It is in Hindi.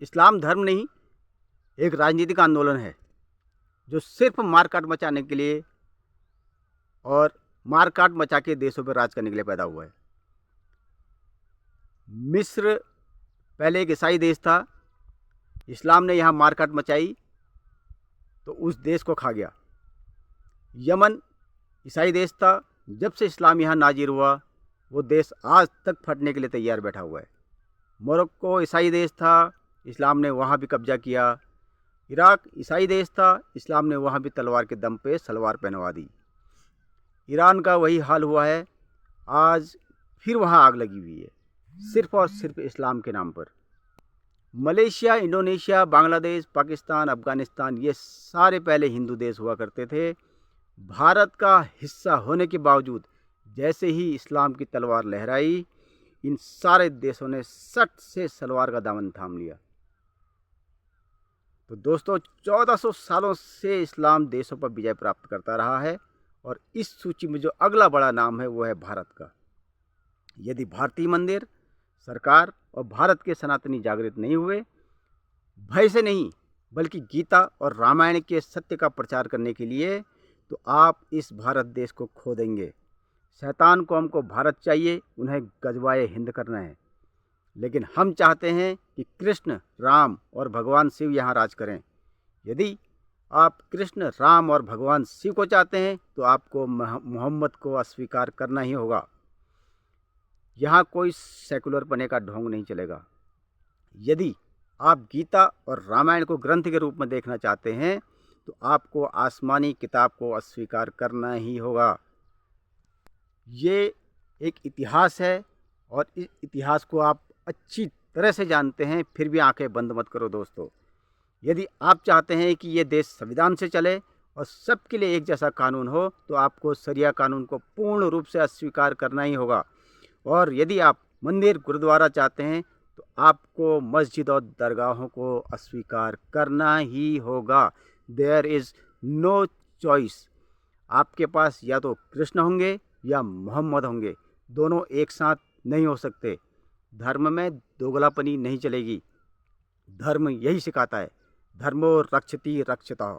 इस्लाम धर्म नहीं, एक राजनीतिक आंदोलन है जो सिर्फ मारकाट मचाने के लिए और मारकाट मचा के देशों पर राज करने के लिए पैदा हुआ है। मिस्र पहले एक ईसाई देश था, इस्लाम ने यहाँ मारकाट मचाई तो उस देश को खा गया। यमन ईसाई देश था, जब से इस्लाम यहाँ नाजिर हुआ वो देश आज तक फटने के लिए तैयार बैठा हुआ है। मोरक्को ईसाई देश था, इस्लाम ने वहाँ भी कब्जा किया। इराक ईसाई देश था, इस्लाम ने वहाँ भी तलवार के दम पे सलवार पहनवा दी। ईरान का वही हाल हुआ है, आज फिर वहाँ आग लगी हुई है, सिर्फ और सिर्फ इस्लाम के नाम पर। मलेशिया, इंडोनेशिया, बांग्लादेश, पाकिस्तान, अफ़गानिस्तान, ये सारे पहले हिंदू देश हुआ करते थे। भारत का हिस्सा होने के बावजूद जैसे ही इस्लाम की तलवार लहराई, इन सारे देशों ने सट से सलवार का दामन थाम लिया। तो दोस्तों, 1400 सालों से इस्लाम देशों पर विजय प्राप्त करता रहा है और इस सूची में जो अगला बड़ा नाम है वो है भारत का। यदि भारतीय मंदिर, सरकार और भारत के सनातनी जागृत नहीं हुए, भय से नहीं बल्कि गीता और रामायण के सत्य का प्रचार करने के लिए, तो आप इस भारत देश को खो देंगे। शैतान को हमको भारत चाहिए, उन्हें गजवाए हिंद करना है। लेकिन हम चाहते हैं कि कृष्ण, राम और भगवान शिव यहाँ राज करें। यदि आप कृष्ण, राम और भगवान शिव को चाहते हैं तो आपको मोहम्मद को अस्वीकार करना ही होगा। यहाँ कोई सेकुलर पने का ढोंग नहीं चलेगा। यदि आप गीता और रामायण को ग्रंथ के रूप में देखना चाहते हैं तो आपको आसमानी किताब को अस्वीकार करना ही होगा। ये एक इतिहास है और इस इतिहास को आप अच्छी तरह से जानते हैं, फिर भी आंखें बंद मत करो दोस्तों। यदि आप चाहते हैं कि ये देश संविधान से चले और सबके लिए एक जैसा कानून हो, तो आपको शरिया कानून को पूर्ण रूप से अस्वीकार करना ही होगा। और यदि आप मंदिर, गुरुद्वारा चाहते हैं तो आपको मस्जिद और दरगाहों को अस्वीकार करना ही होगा। There is no choice. आपके पास या तो कृष्ण होंगे या मोहम्मद होंगे, दोनों एक साथ नहीं हो सकते। धर्म में दोगलापनी नहीं चलेगी। धर्म यही सिखाता है, धर्मो रक्षति रक्षता।